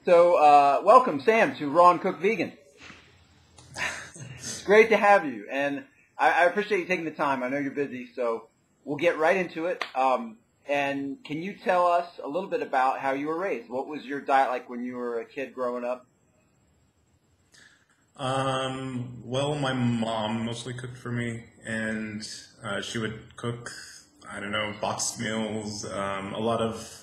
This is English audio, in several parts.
So, welcome, Sam, to Raw and Cooked Vegan. It's great to have you, and I appreciate you taking the time. I know you're busy, so we'll get right into it. And can you tell us a little bit about how you were raised? What was your diet like when you were a kid growing up? Well, my mom mostly cooked for me, and she would cook, I don't know, boxed meals, a lot of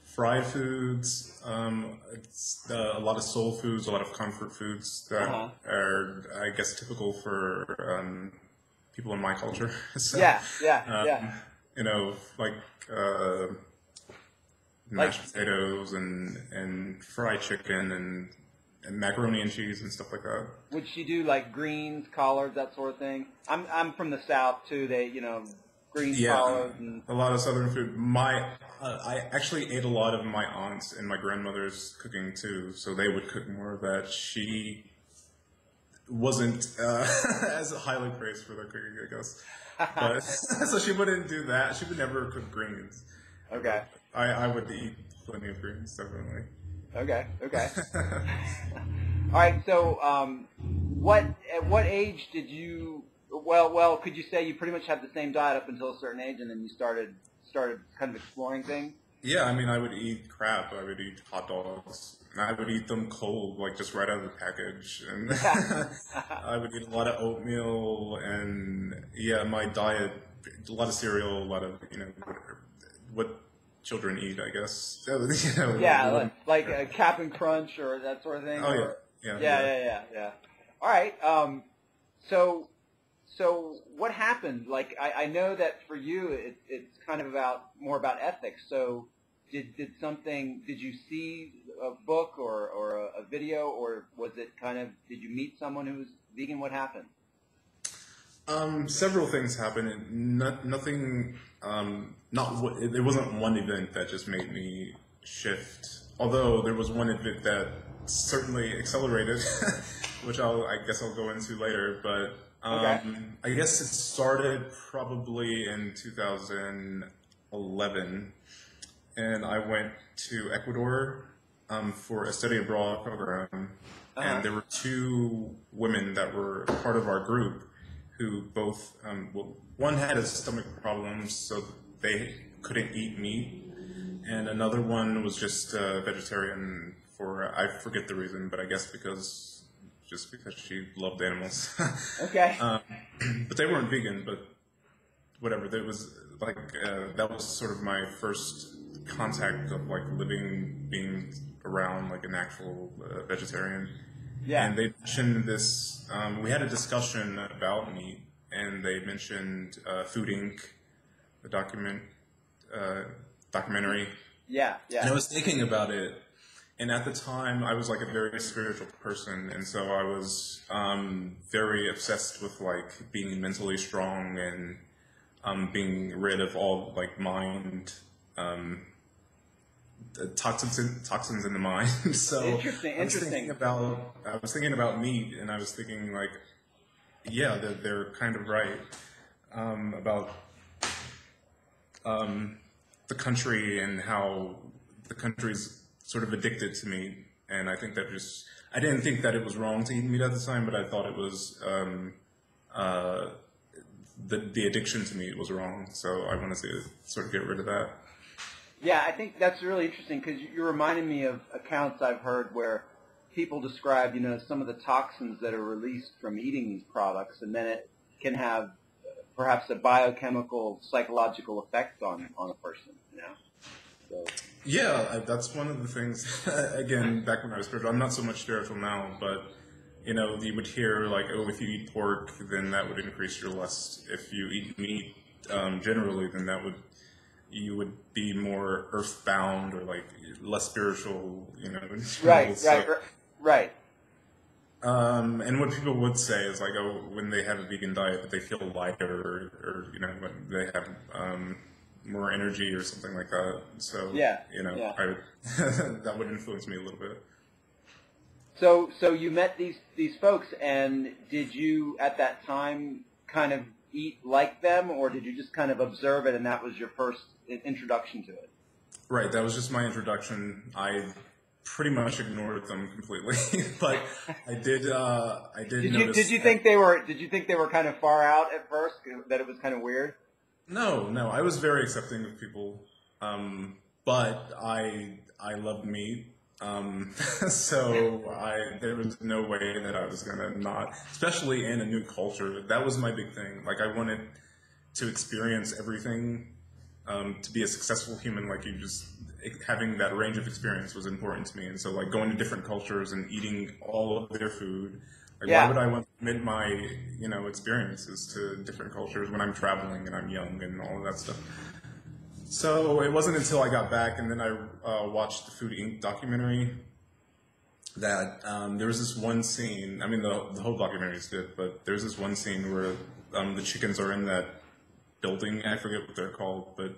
fried foods, a lot of soul foods, a lot of comfort foods that are, I guess, typical for people in my culture. So, Yeah. You know, like mashed potatoes and fried chicken and macaroni and cheese and stuff like that. Would she do like greens, collards, that sort of thing? I'm from the South too. They, greens, collards, and a lot of Southern food. I actually ate a lot of my aunt's and my grandmother's cooking too, so they would cook more of that. She wasn't as highly praised for their cooking, I guess. But so she wouldn't do that. She would never cook greens. Okay. I would eat plenty of greens, definitely. Okay. All right. So, at what age did you? Well, could you say you pretty much had the same diet up until a certain age, and then you started kind of exploring things? Yeah, I mean, I would eat crap. I would eat hot dogs. I would eat them cold, like just right out of the package. And I would eat a lot of oatmeal, and yeah, my diet, a lot of cereal, a lot of what children eat, I guess. Yeah, like a Cap'n Crunch or that sort of thing. Oh yeah. All right. So what happened? Like I know that for you it's kind of more about ethics. So did you see a book or a video, or was it did you meet someone who was vegan? What happened? Several things happened. Nothing. It wasn't one event that just made me shift. Although there was one event that certainly accelerated, which I guess I'll go into later. But I guess it started probably in 2011, and I went to Ecuador for a study abroad program, and there were two women that were part of our group who both, one had a stomach problem, so they couldn't eat meat, and another one was just vegetarian for, I forget the reason, but I guess because she loved animals. Okay. But they weren't vegan, but whatever. There was that was sort of my first contact of being around like an actual vegetarian. Yeah. And they mentioned this, we had a discussion about meat, and they mentioned Food Inc., the documentary. Yeah. And I was thinking about it, and at the time I was like a very spiritual person, and so I was very obsessed with like being mentally strong and being rid of all like mind toxins in the mind. So interesting. I was thinking about meat, and I was thinking like, yeah, they're kind of right about the country and how the country's sort of addicted to meat. And I think I didn't think that it was wrong to eat meat at the time, but I thought it was the addiction to meat was wrong. So I wanted to sort of get rid of that. Yeah, I think that's really interesting because you're reminding me of accounts I've heard where people describe, some of the toxins that are released from eating these products, and then it can have perhaps a biochemical, psychological effect on a person, So. Yeah, that's one of the things, again, back when I was spiritual, I'm not so much spiritual now, but, you would hear like, oh, if you eat pork, then that would increase your lust. If you eat meat, generally, then you would be more earthbound or like less spiritual, Right. And what people would say is like, oh, when they have a vegan diet, they feel lighter, or when they have more energy or something like that. So that would influence me a little bit. So you met these folks, and did you at that time kind of eat like them, or did you just kind of observe it and that was your first introduction to it? Right, that was just my introduction. I pretty much ignored them completely. But I did notice. Did you think they were kind of far out at first? That it was kind of weird? No, I was very accepting of people, but I love meat. So there was no way that I was gonna not, especially in a new culture. That was my big thing. Like, I wanted to experience everything, to be a successful human. Like, having that range of experience was important to me. And so, like, going to different cultures and eating all of their food. Like, why would I want to limit my, experiences to different cultures when I'm traveling and I'm young and all of that stuff? So it wasn't until I got back and then I watched the Food Inc. documentary that there was this one scene. I mean, the whole documentary is good, but there's this one scene where the chickens are in that building. I forget what they're called, but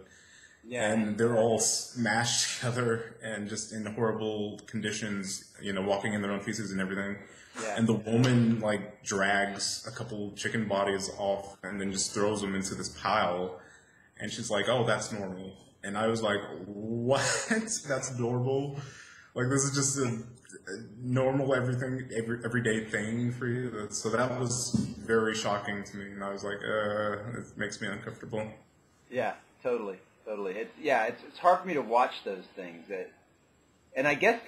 and they're all smashed together and just in horrible conditions, walking in their own feces and everything. Yeah. And the woman, like, drags a couple chicken bodies off and then just throws them into this pile. And she's like, "Oh, that's normal." And I was like, "What? That's adorable? Like, this is just a normal everyday thing for you?" So that was very shocking to me. And I was like, it makes me uncomfortable. Yeah, totally. It's hard for me to watch those things. And I guess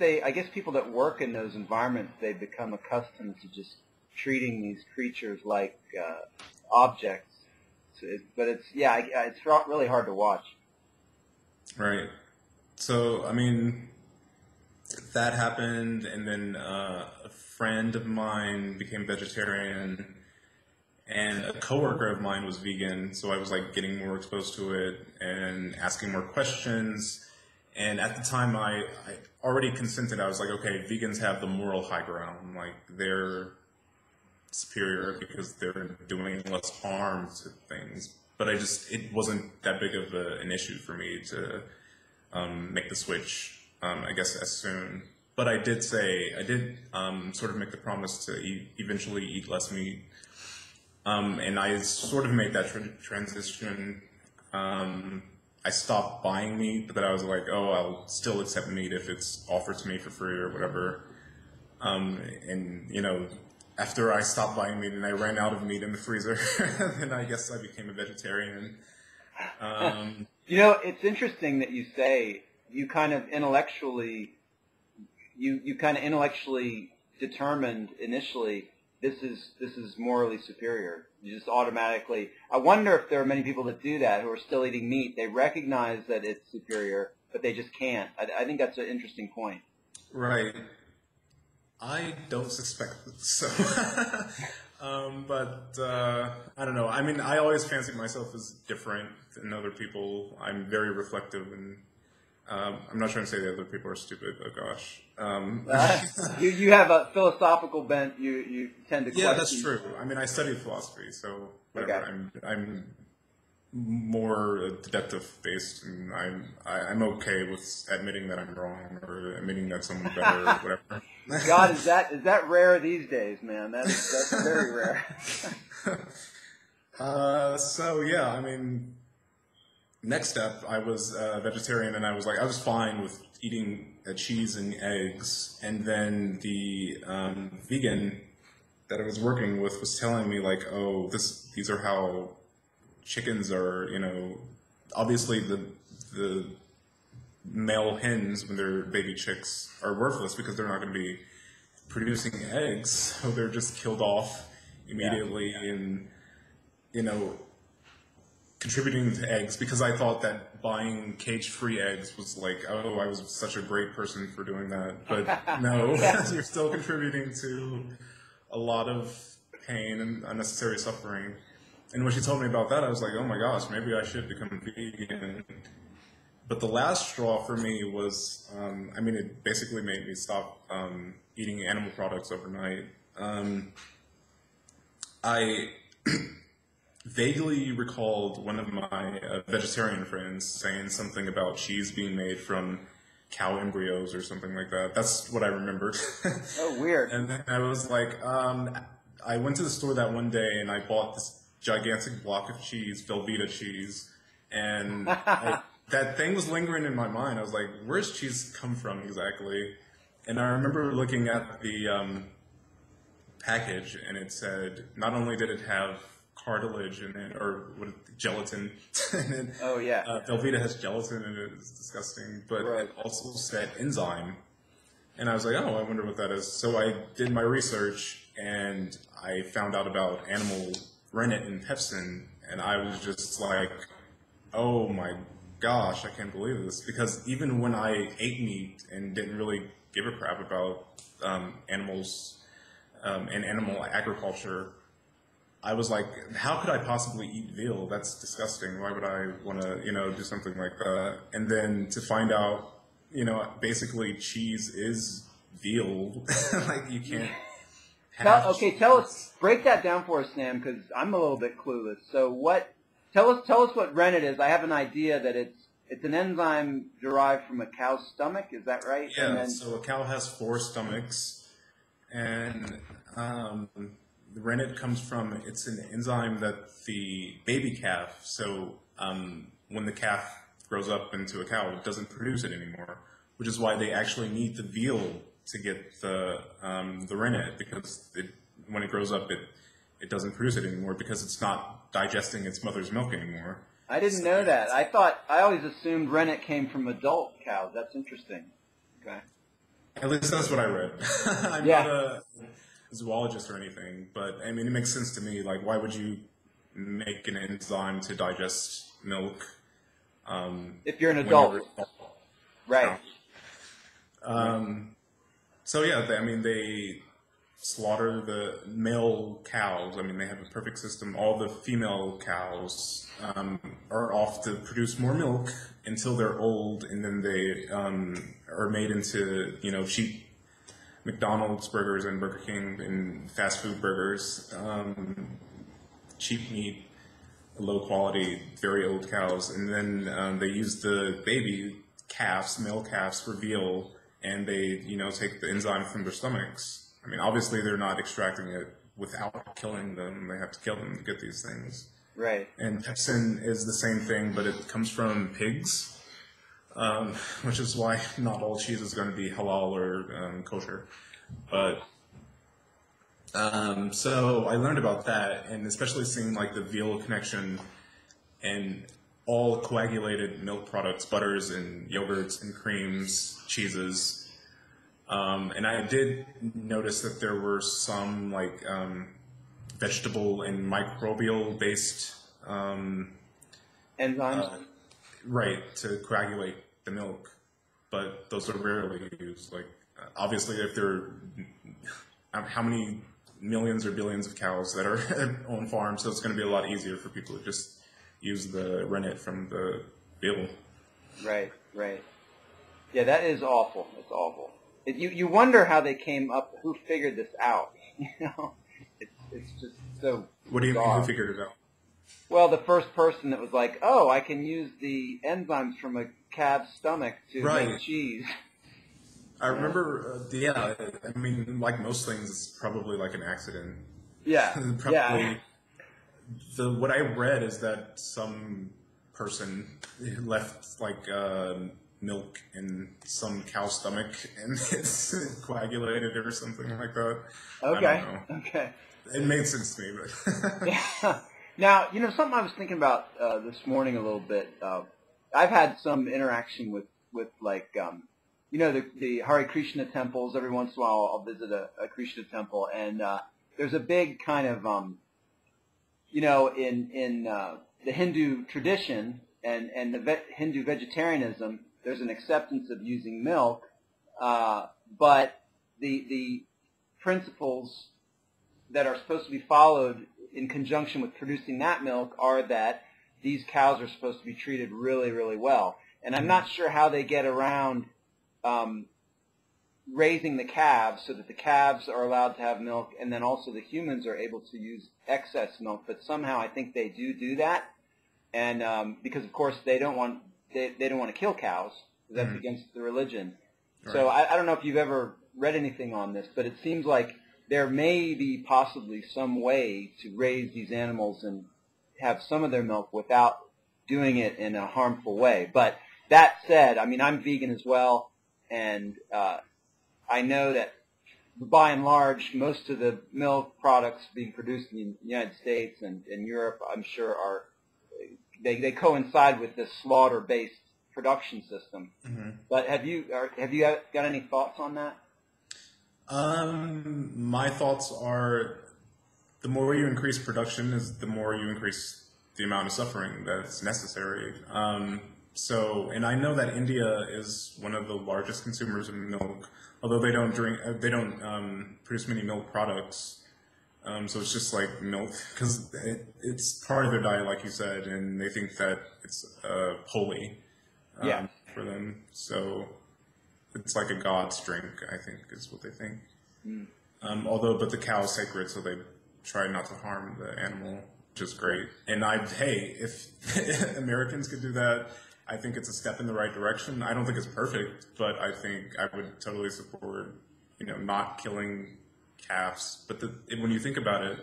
people that work in those environments, they become accustomed to just treating these creatures like objects. But it's really hard to watch. Right. So, I mean, that happened, and then a friend of mine became vegetarian, and a coworker of mine was vegan. So I was, like, getting more exposed to it and asking more questions. And at the time, I already consented. I was like, okay, vegans have the moral high ground. Like, they're superior because they're doing less harm to things. But it wasn't that big of an issue for me to make the switch, I guess, as soon. But I did sort of make the promise to eventually eat less meat. And I sort of made that transition. I stopped buying meat, but then I was like, oh, I'll still accept meat if it's offered to me for free or whatever. After I stopped buying meat and I ran out of meat in the freezer, then I guess I became a vegetarian. It's interesting that you say you kind of intellectually determined initially this is morally superior. You just automatically. I wonder if there are many people that do that who are still eating meat. They recognize that it's superior, but they just can't. I think that's an interesting point. Right. I don't suspect so. But I don't know. I mean, I always fancied myself as different than other people. I'm very reflective, and I'm not trying to say the other people are stupid. Oh gosh. You have a philosophical bent. You tend to question. Yeah, that's true. I mean, I studied philosophy, so whatever. Okay. I'm more deductive based, and I'm okay with admitting that I'm wrong or admitting that someone's better or whatever. God, is that rare these days, man? That's very rare. So yeah, I mean, next step, I was vegetarian, and I was fine with eating cheese and eggs, and then the vegan that I was working with was telling me, like, oh, these are how chickens are, obviously the male hens when they're baby chicks are worthless because they're not going to be producing eggs, so they're just killed off immediately. And contributing to eggs, because I thought that buying cage-free eggs was like, oh, I was such a great person for doing that. But no, you're still contributing to a lot of pain and unnecessary suffering. And when she told me about that, I was like, oh my gosh, maybe I should become vegan. But the last straw for me was, it basically made me stop eating animal products overnight. I vaguely recalled one of my vegetarian friends saying something about cheese being made from cow embryos or something like that. That's what I remembered. Oh, weird. And then I was like, I went to the store that one day and I bought this gigantic block of cheese, Velveeta cheese, and that thing was lingering in my mind. I was like, where's cheese come from exactly? And I remember looking at the package, and it said not only did it have cartilage in it, or gelatin in it. Oh, yeah. Velveeta has gelatin in it. It's disgusting. But Right. it also said enzyme. And I was like, oh, I wonder what that is. So I did my research, and I found out about animal rennet and pepsin, and I was just like, oh my gosh, I can't believe this. Because even when I ate meat and didn't really give a crap about animals and animal agriculture, I was like, how could I possibly eat veal? That's disgusting. Why would I want to, do something like that? And then to find out, basically cheese is veal. Like you can't have Tell us, break that down for us, Sam, because I'm a little bit clueless. So tell us what rennet is. I have an idea that it's an enzyme derived from a cow's stomach. Is that right? Yeah, so a cow has 4 stomachs, and the rennet comes from, it's an enzyme that the baby calf, so when the calf grows up into a cow, it doesn't produce it anymore, which is why they actually need the veal to get the rennet, because when it grows up, it doesn't produce it anymore because it's not digesting its mother's milk anymore. I didn't know that. I always assumed rennet came from adult cows. That's interesting. Okay. At least that's what I read. I'm not a zoologist or anything, but I mean, it makes sense to me. Like, why would you make an enzyme to digest milk? If you're an adult. Right. So yeah, they slaughter the male cows. I mean, they have a perfect system. All the female cows are off to produce more milk until they're old, and then they are made into cheap McDonald's burgers and Burger King and fast food burgers, cheap meat, low quality, very old cows, and then they use the baby calves, male calves, for veal, and they take the enzyme from their stomachs. I mean, obviously they're not extracting it without killing them. They have to kill them to get these things. Right. And pepsin is the same thing, but it comes from pigs, which is why not all cheese is going to be halal or kosher. But so I learned about that, and especially seeing like the veal connection and all coagulated milk products, butters and yogurts and creams, cheeses. And I did notice that there were some like vegetable and microbial based enzymes, right, to coagulate the milk, but those are rarely used. Like obviously, if there are how many millions or billions of cows that are on farms, so it's going to be a lot easier for people to just use the rennet from the veal. Right. Yeah, that is awful. It's awful. You wonder how they came up, who figured this out. It's just so. What do you mean, who figured it out? Well, the first person that was like, oh, I can use the enzymes from a calf's stomach to make cheese. I remember, I mean, like most things, it's probably like an accident. Yeah. Probably. What I read is that some person left like milk in some cow's stomach and it's coagulated or something like that. Okay. I don't know. Okay. It made sense to me, but yeah. Now, something I was thinking about this morning a little bit. I've had some interaction with like, the Hare Krishna temples. Every once in a while, I'll visit a Krishna temple, and there's a big kind of, in the Hindu tradition and the Hindu vegetarianism, there's an acceptance of using milk, but the principles that are supposed to be followed in conjunction with producing that milk are that these cows are supposed to be treated really, really well. And I'm not sure how they get around raising the calves so that the calves are allowed to have milk, and then also the humans are able to use excess milk. But somehow I think they do that, and because of course they don't want to kill cows. That's against the religion. Right. So I don't know if you've ever read anything on this, but it seems like there may be possibly some way to raise these animals and have some of their milk without doing it in a harmful way. But that said, I mean, I'm vegan as well, and I know that by and large, most of the milk products being produced in the United States and in Europe, I'm sure, they coincide with this slaughter-based production system. Mm-hmm. But have you got any thoughts on that? My thoughts are, the more you increase production, is the more you increase the amount of suffering that's necessary. And I know that India is one of the largest consumers of milk, although they don't produce many milk products. So it's just like milk, because it's part of their diet, like you said, and they think that it's holy for them. So it's like a god's drink, I think, is what they think. Mm. But the cow is sacred, so they try not to harm the animal, which is great. And if Americans could do that, I think it's a step in the right direction. I don't think it's perfect, but I think I would totally support, not killing calves. But when you think about it,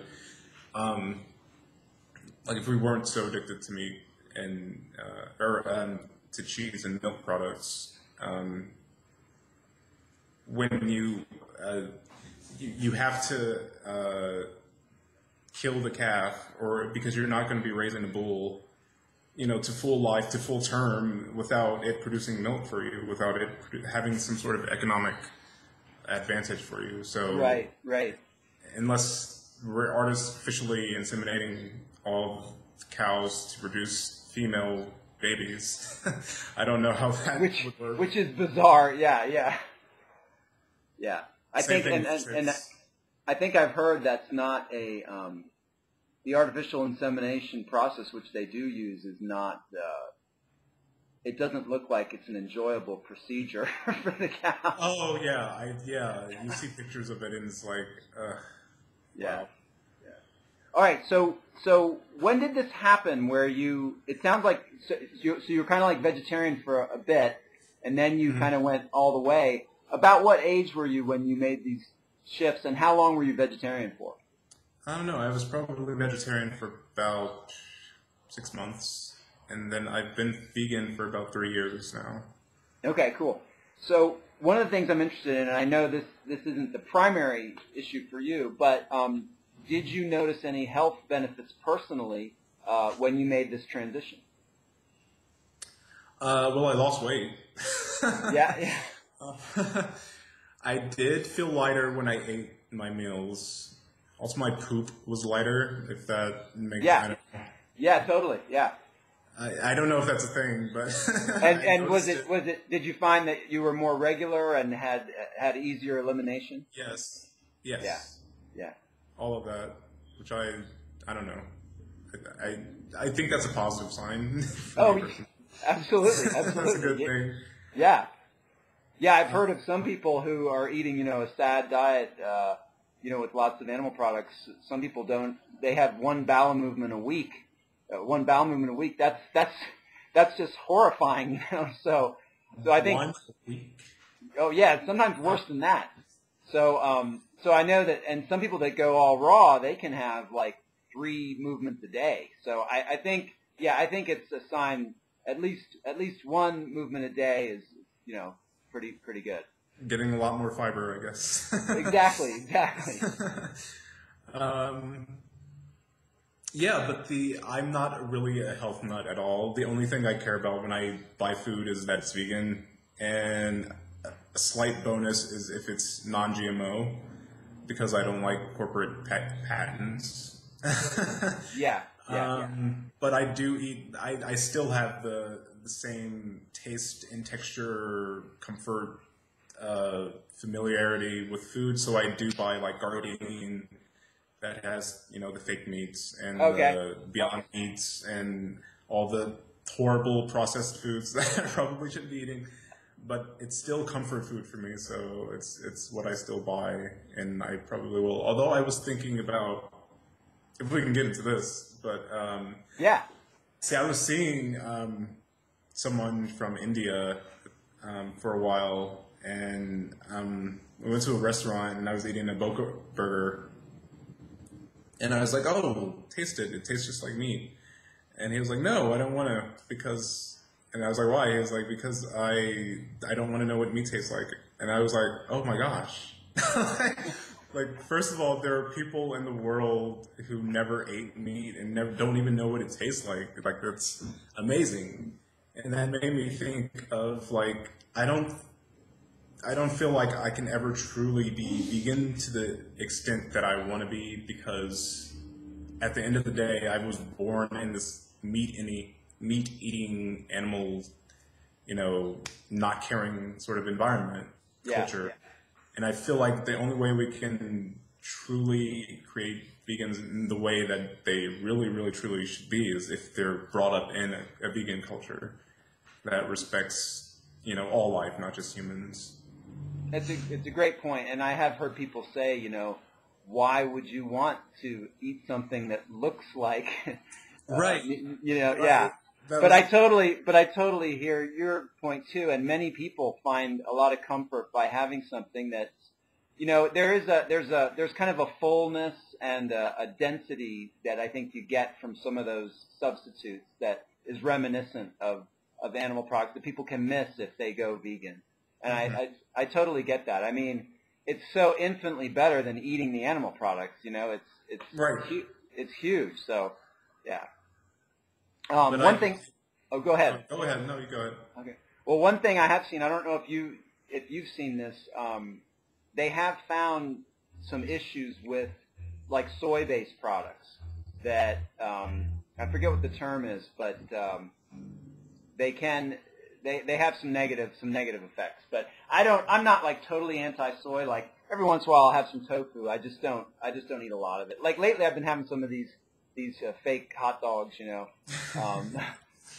like if we weren't so addicted to meat and to cheese and milk products, when you have to kill the calf, or because you're not going to be raising a bull, to full life, to full term, without it producing milk for you, without it having some sort of economic advantage for you. So right. Unless we're artificially inseminating all cows to produce female babies, I don't know how that would work. Which is bizarre. Yeah. I think I think I've heard that's not the artificial insemination process, which they do use, is not. It doesn't look like it's an enjoyable procedure for the cow. Oh yeah, you see pictures of it, and it's like, yeah. All right, so when did this happen? Where it sounds like you're kind of like vegetarian for a bit, and then you kind of went all the way. About what age were you when you made these shifts, and how long were you vegetarian for? I don't know. I was probably vegetarian for about 6 months, and then I've been vegan for about 3 years now. Okay, cool. So one of the things I'm interested in, and I know this isn't the primary issue for you, but did you notice any health benefits personally when you made this transition? Well, I lost weight. Yeah. I did feel lighter when I ate my meals. Also, my poop was lighter, if that makes sense. Yeah, totally. Yeah. I don't know if that's a thing, but and was it? Did you find that you were more regular and had easier elimination? Yes. Yeah. All of that, which I don't know. I think that's a positive sign. Oh, absolutely. That's a good thing. Yeah. I've heard of some people who are eating, a sad diet, with lots of animal products. Some people don't. They have one bowel movement a week. That's just horrifying, So I think. One week. Oh yeah, sometimes worse than that. So I know that, and some people that go all raw, they can have like 3 movements a day. So I think it's a sign. At least 1 movement a day is, pretty good. Getting a lot more fiber, I guess. Exactly. Yeah, but I'm not really a health nut at all. The only thing I care about when I buy food is that it's vegan, and a slight bonus is if it's non-GMO, because I don't like corporate patents. Yeah. But I do eat. I still have the same taste and texture, comfort, familiarity with food. So I do buy like Gardein that has the fake meats and the Beyond Meats and all the horrible processed foods that I probably shouldn't be eating. But it's still comfort food for me, so it's what I still buy, and I probably will. Although I was thinking about, if we can get into this, but see, I was seeing someone from India for a while, and we went to a restaurant, and I was eating a boca burger, and I was like, "Oh, taste it! It tastes just like meat." And he was like, "No, I don't want to, because And I was like, why? He was like, because I don't want to know what meat tastes like. And I was like, oh my gosh. Like, first of all, there are people in the world who never ate meat and don't even know what it tastes like. Like, that's amazing. And that made me think of, like, I don't feel like I can ever truly be vegan to the extent that I want to be, because at the end of the day, I was born in this meat-eating animal, not caring sort of environment, culture. Yeah. And I feel like the only way we can truly create vegans in the way that they really, really, truly should be is if they're brought up in a vegan culture that respects, all life, not just humans. It's a great point, and I have heard people say, why would you want to eat something that looks like, right? Right. Yeah. But I totally hear your point too, and many people find a lot of comfort by having something that's, there's kind of a fullness and a density that I think you get from some of those substitutes that is reminiscent of animal products that people can miss if they go vegan. And mm-hmm. I totally get that. I mean, it's so infinitely better than eating the animal products. It's right. It's huge. So, yeah. One thing. Oh, go ahead. Go ahead. No, you go ahead. Okay. Well, one thing I have seen. I don't know if you've seen this. They have found some issues with like soy-based products that I forget what the term is, but they have some negative effects. But I'm not like totally anti-soy. Like every once in a while I'll have some tofu. I just don't eat a lot of it. Like lately I've been having some of these fake hot dogs,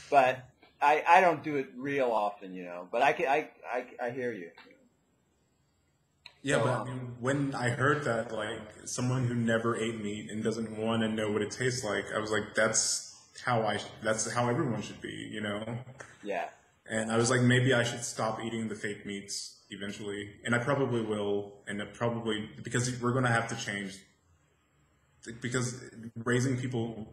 but I don't do it real often, but I hear you. Yeah, but I mean, when I heard that, like, someone who never ate meat and doesn't want to know what it tastes like, I was like, that's how everyone should be, Yeah. And I was like, maybe I should stop eating the fake meats eventually, and I probably will, because we're going to have to change, because raising people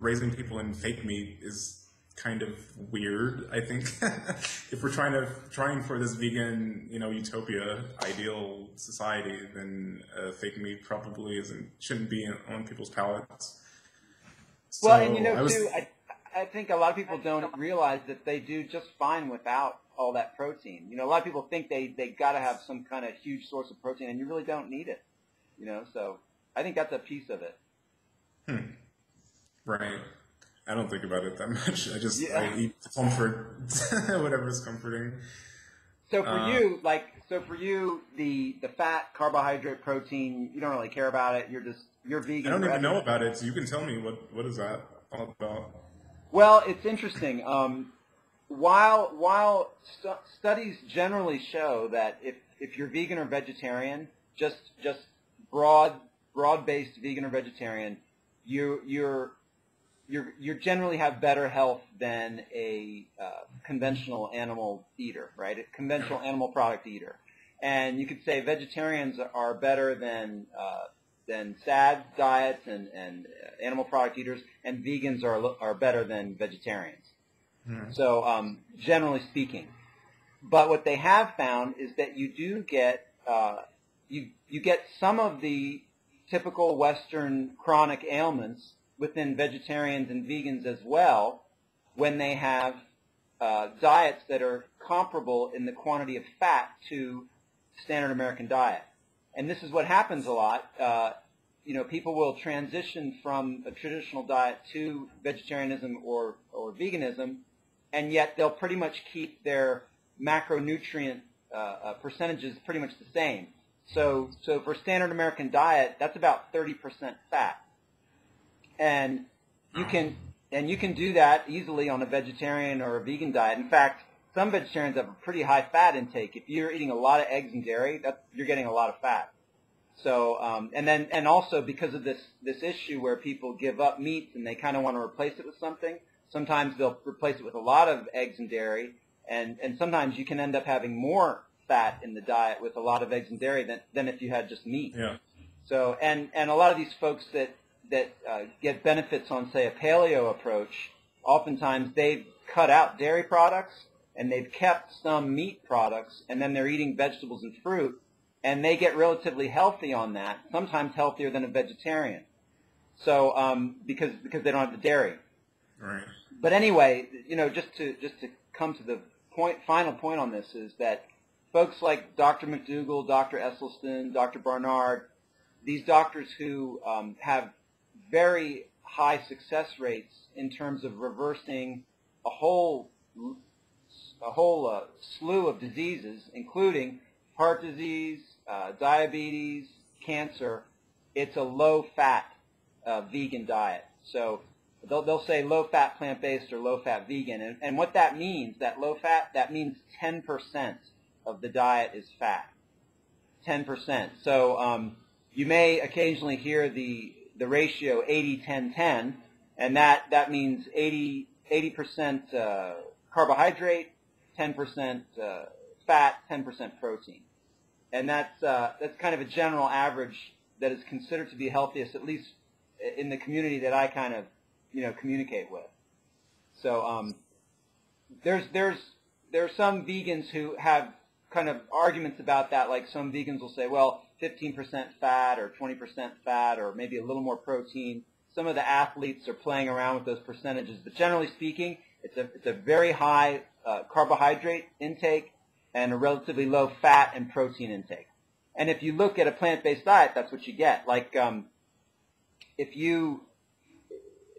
in fake meat is kind of weird, I think. If we're trying for this vegan, utopia, ideal society, then fake meat probably shouldn't be on people's palates. So well, and I think a lot of people don't realize that they do just fine without all that protein. A lot of people think they got to have some kind of huge source of protein, and you really don't need it. So I think that's a piece of it. Right. I don't think about it that much. I eat comfort, whatever's comforting. So for you, the fat, carbohydrate, protein, you don't really care about it. You're vegan. I don't even know about it, so you can tell me what is that all about. Well, it's interesting. While studies generally show that if you're vegan or vegetarian, just broad-based vegan or vegetarian, you generally have better health than a conventional animal eater, right? A conventional animal product eater. And you could say vegetarians are better than SAD diets and animal product eaters, and vegans are better than vegetarians. Mm-hmm. So generally speaking. But what they have found is that you do get you get some of the typical Western chronic ailments within vegetarians and vegans as well when they have diets that are comparable in the quantity of fat to standard American diet. And this is what happens a lot. People will transition from a traditional diet to vegetarianism or veganism, and yet they'll pretty much keep their macronutrient percentages pretty much the same. So for standard American diet, that's about 30% fat. And you can do that easily on a vegetarian or a vegan diet. In fact, some vegetarians have a pretty high fat intake. If you're eating a lot of eggs and dairy, you're getting a lot of fat. So and also because of this issue where people give up meat and they kind of want to replace it with something, sometimes they'll replace it with a lot of eggs and dairy, and sometimes you can end up having more fat in the diet with a lot of eggs and dairy than if you had just meat. Yeah. So and a lot of these folks that get benefits on, say, a paleo approach, oftentimes they've cut out dairy products and they've kept some meat products, and then they're eating vegetables and fruit, and they get relatively healthy on that, sometimes healthier than a vegetarian. So because they don't have the dairy. Right. But anyway, just to come to the final point on this is that folks like Dr. McDougall, Dr. Esselstyn, Dr. Barnard, these doctors who have very high success rates in terms of reversing a whole slew of diseases, including heart disease, diabetes, cancer. It's a low-fat vegan diet. So they'll say low-fat plant-based or low-fat vegan. And what that means, that low-fat, that means 10% of the diet is fat. 10%. So you may occasionally hear the ratio 80-10-10, and that means 80% carbohydrate, 10% fat, 10% protein. And that's kind of a general average that is considered to be healthiest, at least in the community that I kind of communicate with. So there's some vegans who have kind of arguments about that. Like some vegans will say, well, 15% fat or 20% fat or maybe a little more protein. Some of the athletes are playing around with those percentages, but generally speaking, it's a very high carbohydrate intake and a relatively low fat and protein intake. And if you look at a plant-based diet, that's what you get. Like if you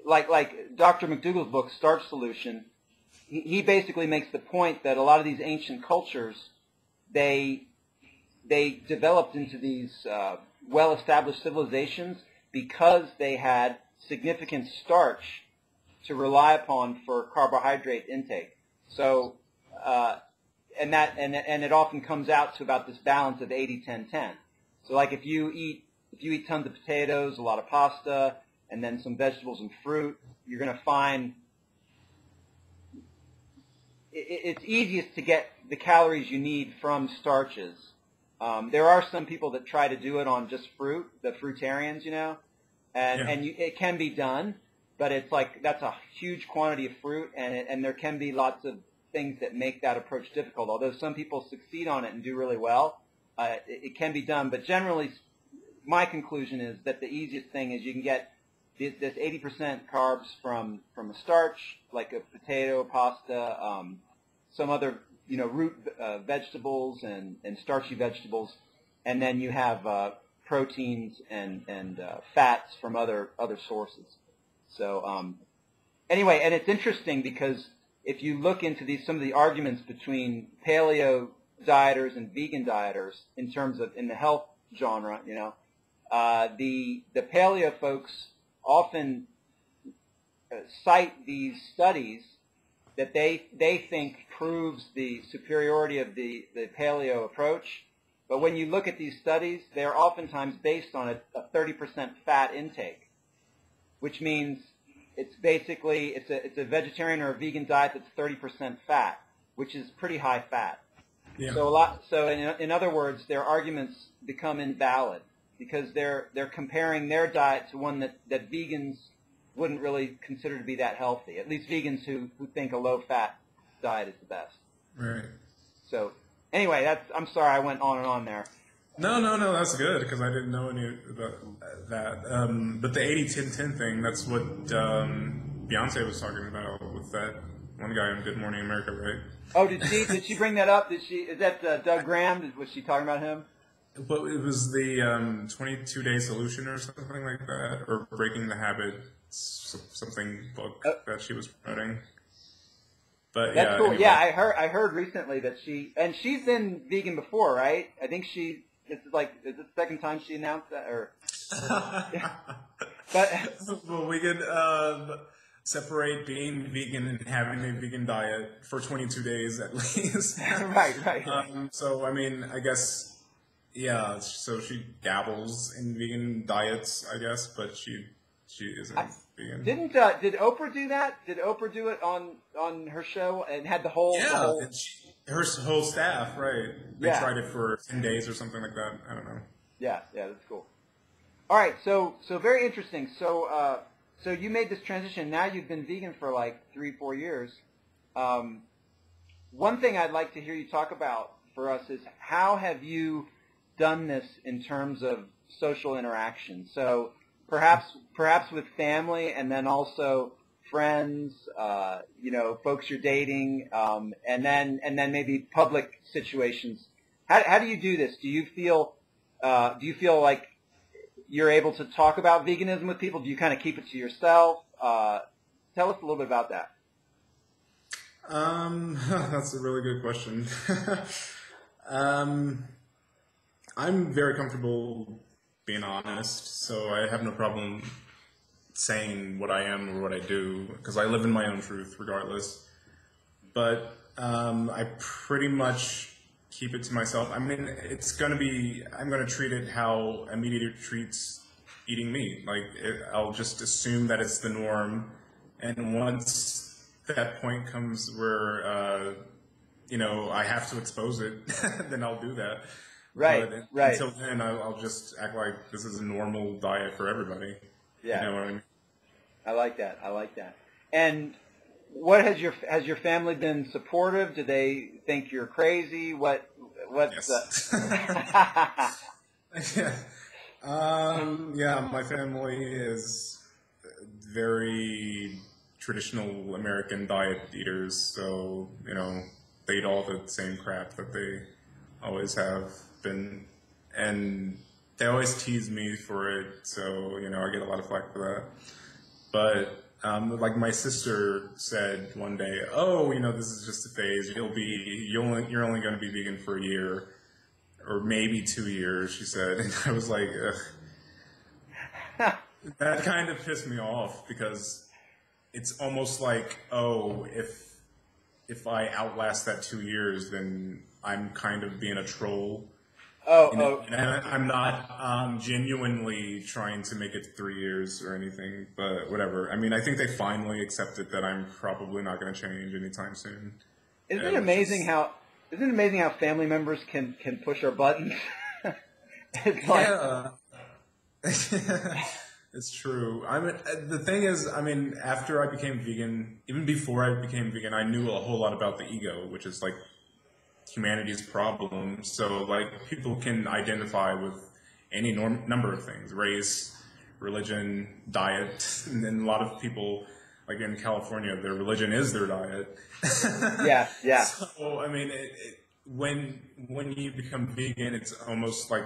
like Dr. McDougall's book, Starch Solution, he basically makes the point that a lot of these ancient cultures, they developed into these well-established civilizations because they had significant starch to rely upon for carbohydrate intake. So, and it often comes out to about this balance of 80-10-10. So, like if you eat tons of potatoes, a lot of pasta, and then some vegetables and fruit, you're going to find it's easiest to get the calories you need from starches. There are some people that try to do it on just fruit, the fruitarians, it can be done, but it's like that's a huge quantity of fruit, and there can be lots of things that make that approach difficult. Although some people succeed on it and do really well, it can be done. But generally, my conclusion is that the easiest thing is you can get this 80% carbs from a starch, like a potato, pasta, some other root vegetables and starchy vegetables, and then you have proteins and fats from other sources. So anyway, and it's interesting because if you look into some of the arguments between paleo dieters and vegan dieters in terms of in the health genre, the paleo folks often cite these studies that they think proves the superiority of the paleo approach. But when you look at these studies, they're oftentimes based on a 30% fat intake, which means it's basically it's a vegetarian or a vegan diet that's 30% fat, which is pretty high fat. Yeah. So in other words, their arguments become invalid because they're comparing their diet to one that vegans wouldn't really consider to be that healthy. At least vegans who think a low-fat diet is the best. Right. So anyway, I'm sorry I went on and on there. No, that's good because I didn't know any about that. But the 80-10-10 thing, that's what Beyonce was talking about with that one guy on Good Morning America, right? Oh, did she bring that up? Is that Doug Graham? Was she talking about him? But it was the 22-day solution or something like that, or Breaking the Habit, something book that she was promoting. But that's cool. Anyway. Yeah, I heard recently that she's been vegan before, right? I think is this the second time she announced that, or? But well, we could separate being vegan and having a vegan diet for 22 days at least. Right. So I mean, I guess. Yeah, so she dabbles in vegan diets, I guess, but she isn't vegan. Did Oprah do that? Did Oprah do it on her show and had the whole? Yeah, her whole staff, right? They tried it for 10 days or something like that. I don't know. Yeah, that's cool. All right, so very interesting. So you made this transition. Now you've been vegan for like 3-4 years. One thing I'd like to hear you talk about for us is how have you done this in terms of social interaction? So perhaps with family, and then also friends, folks you're dating, and then maybe public situations. How do you do this? Do you feel like you're able to talk about veganism with people? Do you kind of keep it to yourself? Tell us a little bit about that. That's a really good question. I'm very comfortable being honest, so I have no problem saying what I am or what I do, because I live in my own truth regardless. But I pretty much keep it to myself. I mean, I'm going to treat it how a meat eater treats eating meat. I'll just assume that it's the norm, and once that point comes where I have to expose it, then I'll do that. Right. Until then, I'll just act like this is a normal diet for everybody. Yeah. You know what I mean? I like that. And what has your family been supportive? Do they think you're crazy? What's yes. Yeah, my family is very traditional American diet eaters, so they eat all the same crap that they always have been, and they always tease me for it, so I get a lot of flack for that. But like my sister said one day, this is just a phase. You're only going to be vegan for a year, or maybe 2 years, she said, and I was like, ugh. That kind of pissed me off, because it's almost like, if I outlast that 2 years, then I'm kind of being a troll. And I'm not genuinely trying to make it 3 years or anything, but whatever. I mean, I think they finally accepted that I'm probably not going to change anytime soon. Isn't it amazing how family members can push our buttons? Yeah. It's true. The thing is, after I became vegan, even before I became vegan, I knew a whole lot about the ego, which is like humanity's problem. So people can identify with any number of things: race, religion, diet, and then a lot of people, like in California, their religion is their diet. Yeah. So when you become vegan, it's almost like,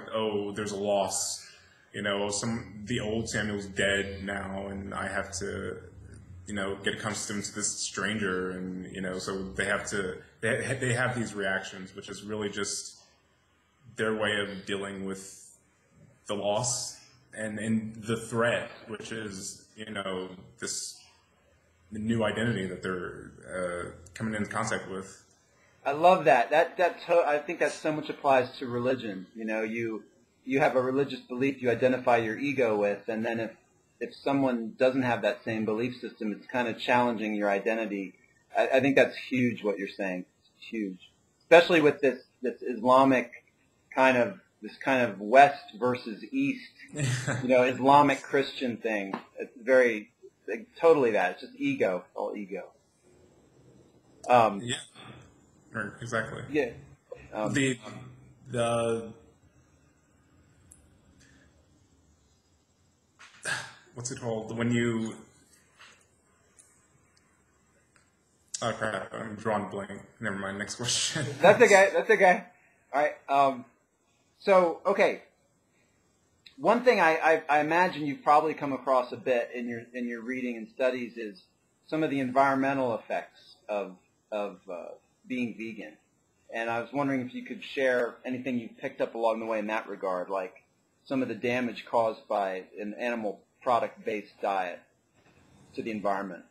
there's a loss. The old Samuel's dead now, and I have to, get accustomed to this stranger, and so they have these reactions, which is really just their way of dealing with the loss and the threat, which is this new identity that they're coming into contact with. I love that. I think that so much applies to religion. You have a religious belief you identify your ego with, and then if someone doesn't have that same belief system, it's kind of challenging your identity. I think that's huge what you're saying. It's huge. Especially with this Islamic kind of West versus East, Islamic Christian thing. It's very, totally that. It's just ego, all ego. Yeah. Right, exactly. Yeah. The what's it called? When you... Oh, crap. I'm drawing a blank. Never mind. Next question. That's okay. All right. Okay. One thing I imagine you've probably come across a bit in your reading and studies is some of the environmental effects of being vegan. And I was wondering if you could share anything you've picked up along the way in that regard, like some of the damage caused by an animal product-based diet to the environment.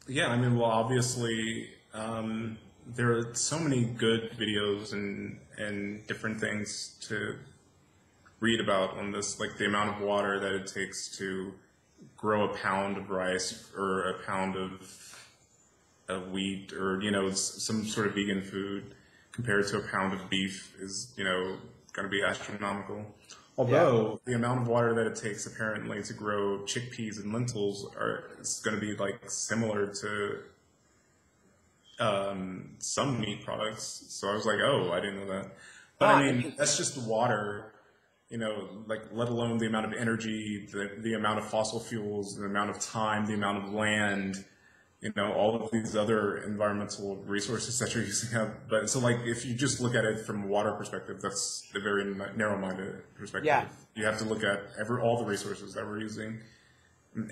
Yeah, obviously, there are so many good videos and different things to read about on this, like the amount of water that it takes to grow a pound of rice or a pound of wheat or, some sort of vegan food compared to a pound of beef is, going to be astronomical. Although the amount of water that it takes apparently to grow chickpeas and lentils is going to be similar to some meat products. So I was like, oh, I didn't know that. But I mean, that's just water, like let alone the amount of energy, the amount of fossil fuels, the amount of time, the amount of land, all of these other environmental resources that you're using up. But so like, if you just look at it from a water perspective, that's the very narrow-minded perspective. Yeah. You have to look at all the resources that we're using.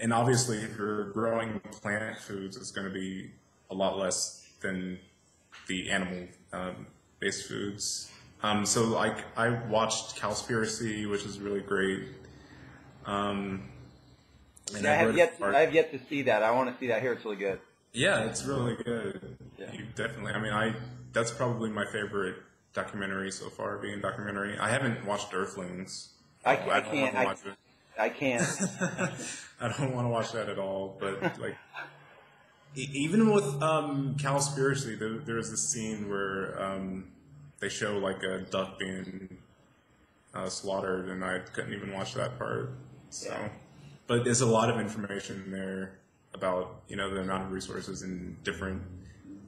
And obviously, if you're growing plant foods, it's going to be a lot less than the animal-based foods. So like, I watched Cowspiracy, which is really great. And I have yet to see that. I want to see that. Here, it's really good. Yeah, it's really good. Yeah. You definitely. I mean, that's probably my favorite documentary so far, vegan documentary. I haven't watched Earthlings. I can't. I can't. I don't want to watch that at all. But like, even with Cowspiracy, there's this scene where they show like a duck being slaughtered, and I couldn't even watch that part. So. Yeah. But there's a lot of information there about, the amount of resources and different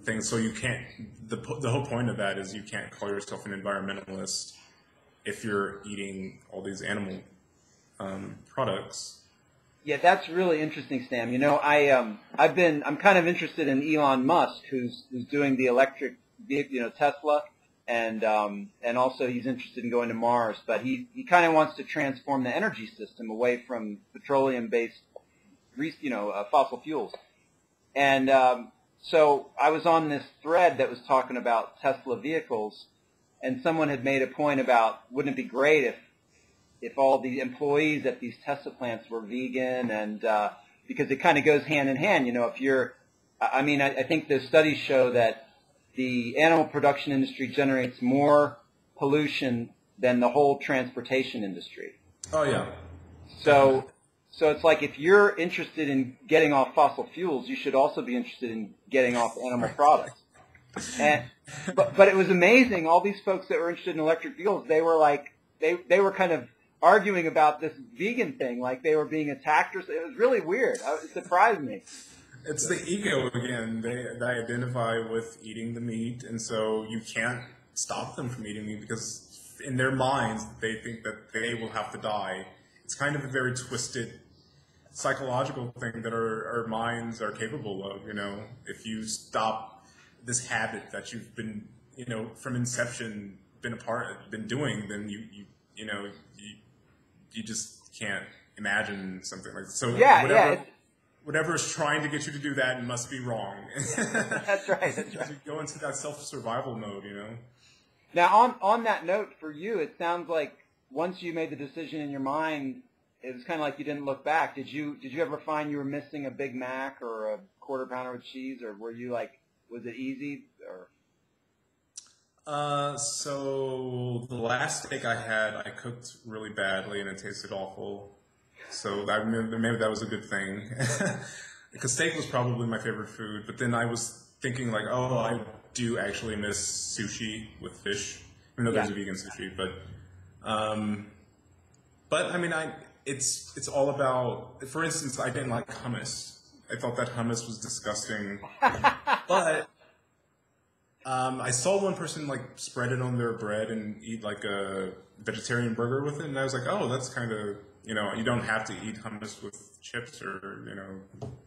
things. So you can't, the whole point of that is you can't call yourself an environmentalist if you're eating all these animal products. Yeah, that's really interesting, Sam. I'm kind of interested in Elon Musk, who's doing the electric, Tesla, and also he's interested in going to Mars, but he kind of wants to transform the energy system away from petroleum-based, fossil fuels. And so I was on this thread that was talking about Tesla vehicles, and someone had made a point about, wouldn't it be great if all the employees at these Tesla plants were vegan, and because it kind of goes hand in hand. I think the studies show that the animal production industry generates more pollution than the whole transportation industry. Oh, yeah. So it's like, if you're interested in getting off fossil fuels, you should also be interested in getting off animal products. But it was amazing. All these folks that were interested in electric vehicles, they were like, they were kind of arguing about this vegan thing, like they were being attacked. It was really weird. It surprised me. It's the ego again. They identify with eating the meat, and so you can't stop them from eating meat because in their minds they think that they will have to die. It's kind of a very twisted psychological thing that our minds are capable of. If you stop this habit that you've been, from inception been doing, then you just can't imagine something like that. So whatever is trying to get you to do that must be wrong. That's right. You go into that self-survival mode, Now, on that note, for you, it sounds like once you made the decision in your mind, it was kind of like you didn't look back. Did you ever find you were missing a Big Mac or a quarter pounder with cheese, or were you like, was it easy? Or so the last steak I had, I cooked really badly and it tasted awful. So maybe that was a good thing, because steak was probably my favorite food. But then I was thinking like, oh, I do actually miss sushi with fish. I know there's a vegan sushi, but I mean, it's all about. For instance, I didn't like hummus. I thought that hummus was disgusting, but I saw one person like spread it on their bread and eat like a vegetarian burger with it, and I was like, oh, that's kind of. You don't have to eat hummus with chips or,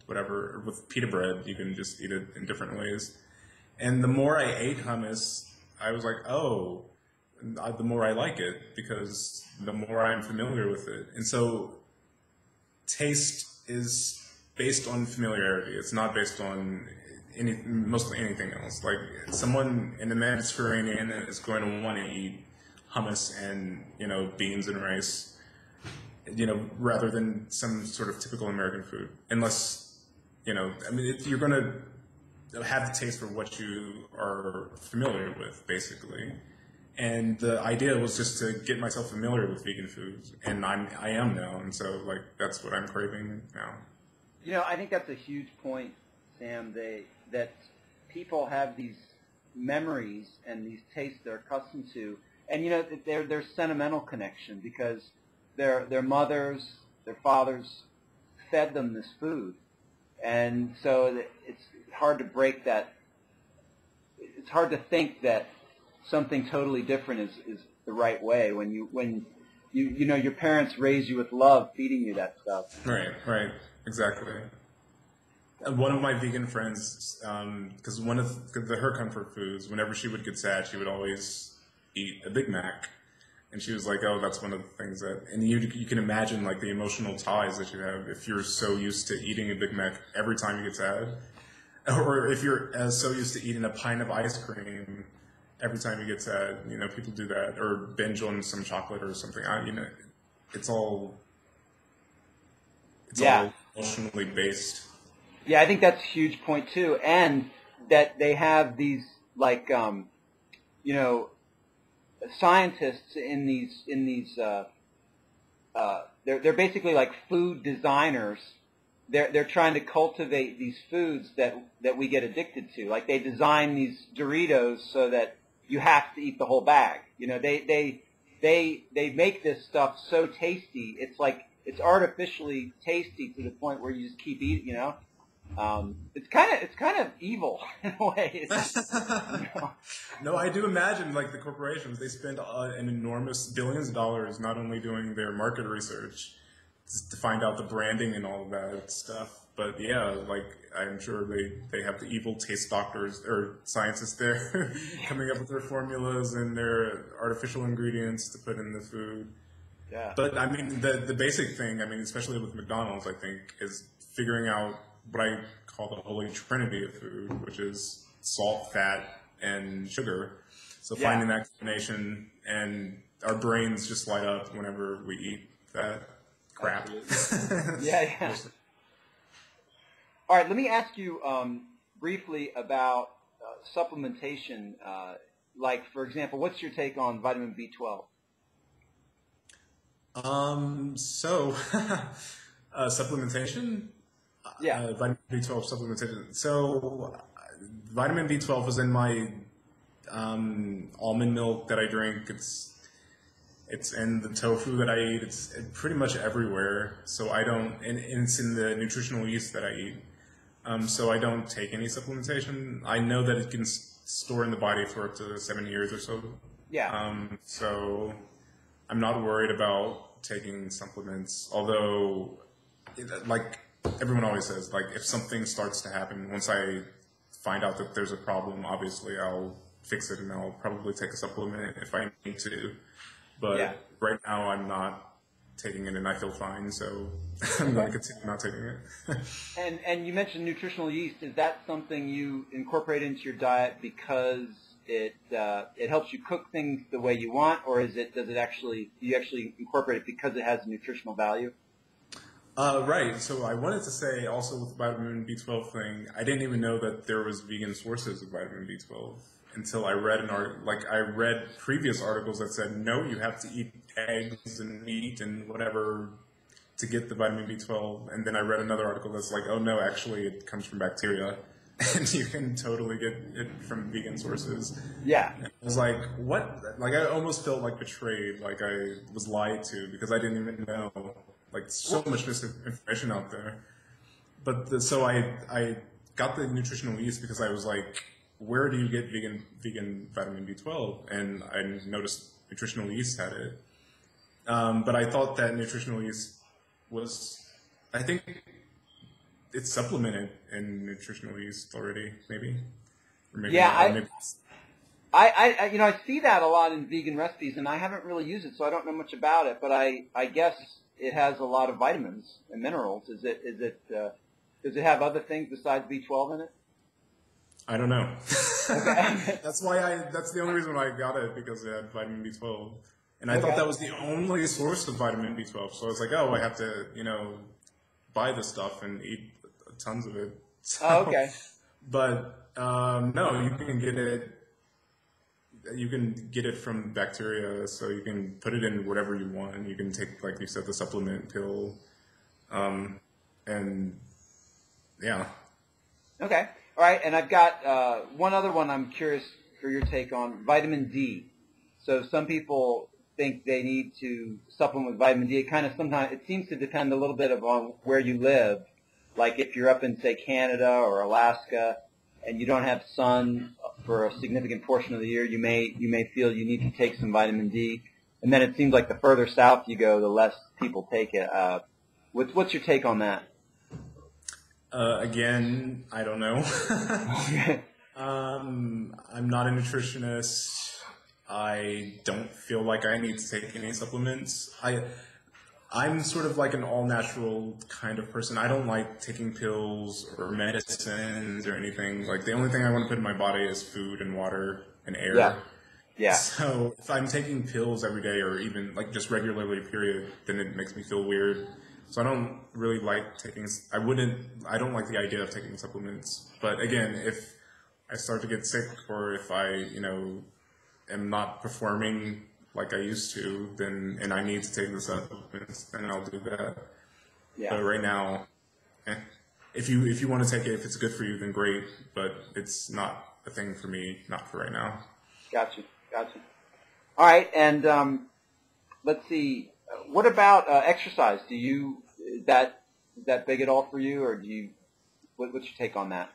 whatever. Or with pita bread, you can just eat it in different ways. And the more I ate hummus, I was like, oh, the more I like it, because the more I'm familiar with it. And so taste is based on familiarity. It's not based on mostly anything else. Like, someone in the Mediterranean is going to want to eat hummus and, beans and rice, rather than some sort of typical American food. Unless, you're going to have the taste for what you are familiar with, basically. And the idea was just to get myself familiar with vegan foods, and I am now, and so, like, that's what I'm craving now. I think that's a huge point, Sam, that people have these memories and these tastes they're accustomed to, and, there's sentimental connection, because their mothers, their fathers fed them this food, and so it's hard to break that it's hard to think that something totally different is the right way when you know your parents raised you with love, feeding you that stuff. Right, exactly. And one of my vegan friends, because her comfort foods, whenever she would get sad, she would always eat a Big Mac. And she was like, oh, that's one of the things that, and you can imagine like the emotional ties that you have if you're so used to eating a Big Mac every time you get sad. Or if you're so used to eating a pint of ice cream every time you get sad. You know, people do that, or binge on some chocolate or something. It's all emotionally based. Yeah, I think that's a huge point too, and that they have these like scientists in these they're basically like food designers. They're trying to cultivate these foods that we get addicted to. Like they design these Doritos so that you have to eat the whole bag. You know, they make this stuff so tasty. It's like it's artificially tasty to the point where you just keep eating. You know. It's kind of evil in a way. No, I do imagine like the corporations, they spend an enormous billions of dollars not only doing their market research to find out the branding and all of that stuff, but yeah, like I'm sure they have the evil taste doctors or scientists there coming up with their formulas and their artificial ingredients to put in the food. Yeah. But I mean, the basic thing, I mean, especially with McDonald's, I think, is figuring out what I call the holy trinity of food, which is salt, fat, and sugar. So finding that combination, and our brains just light up whenever we eat that crap. Yeah. All right, let me ask you briefly about supplementation. Like, for example, what's your take on vitamin B12? Supplementation? Yeah. Vitamin B12 supplementation. So, vitamin B12 is in my almond milk that I drink. It's in the tofu that I eat. It's pretty much everywhere. So I don't, and it's in the nutritional yeast that I eat. So I don't take any supplementation. I know that it can store in the body for up to 7 years or so. Yeah. So I'm not worried about taking supplements, although, like everyone always says, like if something starts to happen, once I find out that there's a problem, obviously I'll fix it and I'll probably take a supplement if I need to. But right now I'm not taking it and I feel fine, so I'm going to continue not taking it. And you mentioned nutritional yeast. Is that something you incorporate into your diet because it helps you cook things the way you want, or do you actually incorporate it because it has a nutritional value? Right. So I wanted to say also with the vitamin B12 thing, I didn't even know that there was vegan sources of vitamin B12 until I read I read previous articles that said, no, you have to eat eggs and meat and whatever to get the vitamin B12. And then I read another article that's like, oh no, actually it comes from bacteria and you can totally get it from vegan sources. Yeah. And I was like, what? Like I almost felt like betrayed, like I was lied to because I didn't even know. Like so much misinformation out there. But so I got the nutritional yeast because I was like, where do you get vegan vitamin B12? And I noticed nutritional yeast had it. But I thought that nutritional yeast I think it's supplemented in nutritional yeast already, maybe. Or maybe I see that a lot in vegan recipes, and I haven't really used it, so I don't know much about it. But I guess it has a lot of vitamins and minerals. Does it have other things besides B12 in it? I don't know. Okay. That's the only reason why I got it, because it had vitamin B12. And I thought that was the only source of vitamin B12. So I was like, oh, I have to, buy this stuff and eat tons of it. So, oh, okay. But no, you can get it. You can get it from bacteria, so you can put it in whatever you want. You can take, like you said, the supplement pill, and yeah. Okay. All right, and I've got one other one I'm curious for your take on, vitamin D. So some people think they need to supplement with vitamin D. It seems to depend a little bit on where you live. Like if you're up in, say, Canada or Alaska and you don't have sun for a significant portion of the year, you may feel you need to take some vitamin D, and then it seems like the further south you go, the less people take it. What's your take on that? Again, I don't know. I'm not a nutritionist. I don't feel like I need to take any supplements. I'm sort of like an all-natural kind of person. I don't like taking pills or medicines or anything. Like, the only thing I want to put in my body is food and water and air. Yeah. Yeah. So if I'm taking pills every day or even like just regularly, period, then it makes me feel weird. So I don't really like taking, I don't like the idea of taking supplements. But again, if I start to get sick or if I, am not performing like I used to, and I need to take the supplements, then I'll do that. Yeah. But right now, if you want to take it, if it's good for you, then great. But it's not a thing for me, not for right now. Gotcha. All right, and let's see. What about exercise? Is that big at all for you, or what's your take on that?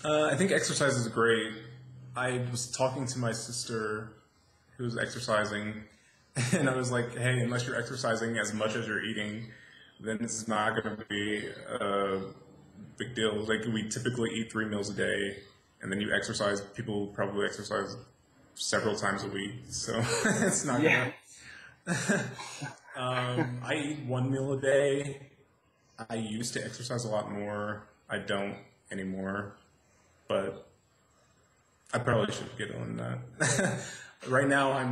I think exercise is great. I was talking to my sister who was exercising, and I was like, hey, unless you're exercising as much as you're eating, then this is not going to be a big deal. Like, we typically eat 3 meals a day, and then you exercise. People probably exercise several times a week, so it's not going to... I eat 1 meal a day. I used to exercise a lot more. I don't anymore, but I probably should get on that. Right now, I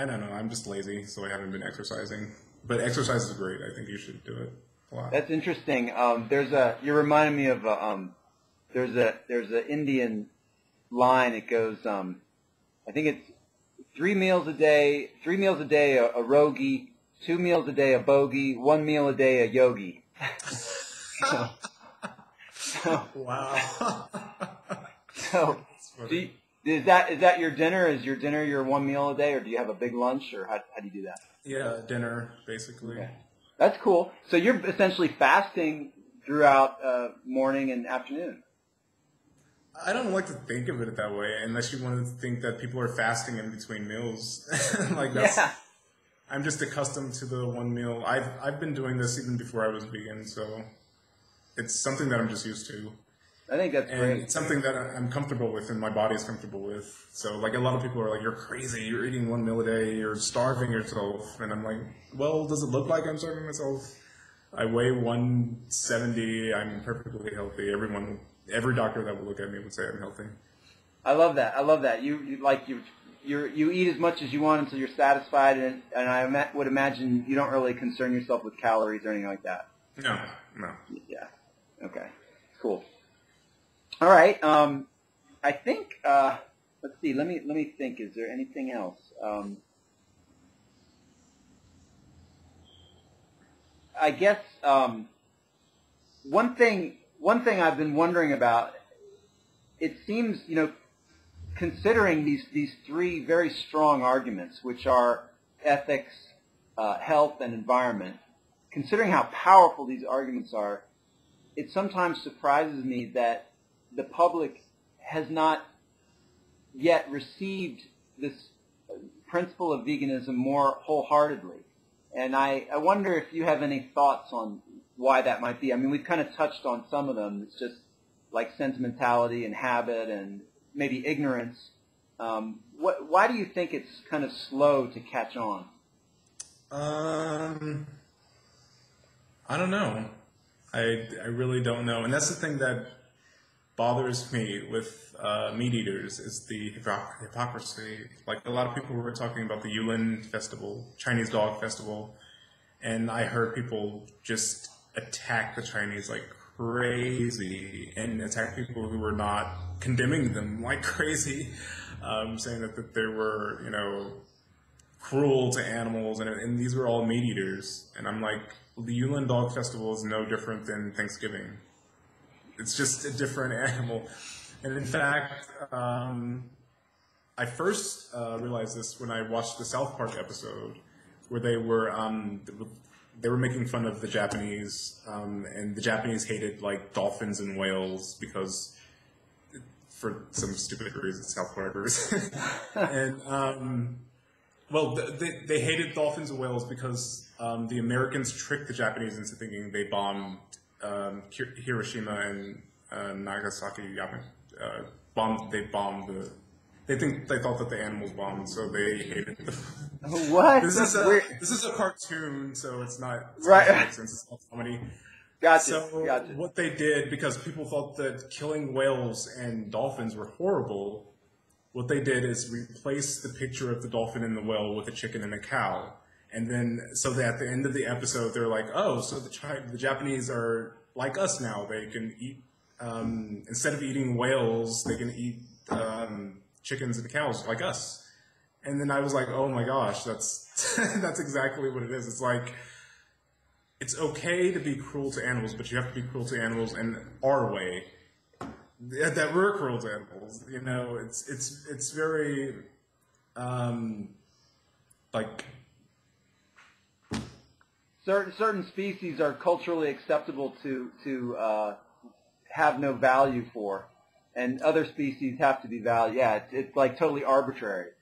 don't know, I'm just lazy, so I haven't been exercising. But exercise is great. I think you should do it a lot. That's interesting. You're reminding me of there's a Indian line. It goes, I think it's 3 meals a day, a rogi, 2 meals a day, a bogey, 1 meal a day, a yogi. Wow. So, is that your dinner? Is your dinner your 1 meal a day, or do you have a big lunch, or how do you do that? Yeah, dinner, basically. Okay. That's cool. So you're essentially fasting throughout morning and afternoon. I don't like to think of it that way, unless you want to think that people are fasting in between meals. I'm just accustomed to the 1 meal. I've been doing this even before I was vegan, so it's something that I'm just used to. I think that's great. It's something that I'm comfortable with and my body is comfortable with. So, like, a lot of people are like, you're crazy, you're eating 1 meal a day, you're starving yourself. And I'm like, well, does it look like I'm starving myself? I weigh 170, I'm perfectly healthy. Every doctor that will look at me would say I'm healthy. I love that. You eat as much as you want until you're satisfied, and I would imagine you don't really concern yourself with calories or anything like that. No. Yeah. Okay. Cool. All right. I think. Let's see. Let me think. Is there anything else? I guess one thing I've been wondering about. It seems, considering these 3 very strong arguments, which are ethics, health, and environment. Considering how powerful these arguments are, it sometimes surprises me that the public has not yet received this principle of veganism more wholeheartedly. And I wonder if you have any thoughts on why that might be. I mean, we've kind of touched on some of them. It's just like sentimentality and habit and maybe ignorance. Why do you think it's kind of slow to catch on? I don't know. I really don't know. And that's the thing that bothers me with meat eaters is the hypocrisy. Like, a lot of people were talking about the Yulin festival, Chinese dog festival, and I heard people just attack the Chinese like crazy and attack people who were not condemning them like crazy, saying that they were, cruel to animals, and these were all meat eaters. And I'm like, the Yulin Dog Festival is no different than Thanksgiving. It's just a different animal. And in fact, I first realized this when I watched the South Park episode where they were making fun of the Japanese, and the Japanese hated like dolphins and whales because for some stupid reason, South Parkers. And, well, they hated dolphins and whales because the Americans tricked the Japanese into thinking they bombed Hiroshima and Nagasaki. They thought that the animals bombed, so they hated them. What? This is a cartoon, so it's not right. It's not comedy. Gotcha. So gotcha. What they did, because people thought that killing whales and dolphins were horrible, what they did is replace the picture of the dolphin and the whale with a chicken and a cow. And then, so that at the end of the episode, they're like, oh, so the Japanese are like us now. They can eat, instead of eating whales, they can eat chickens and cows like us. And then I was like, oh my gosh, that's that's exactly what it is. It's like, it's okay to be cruel to animals, but you have to be cruel to animals in our way. That we're cruel to animals, you know. It's very like certain species are culturally acceptable to have no value for, and other species have to be valued. Yeah, it's like totally arbitrary.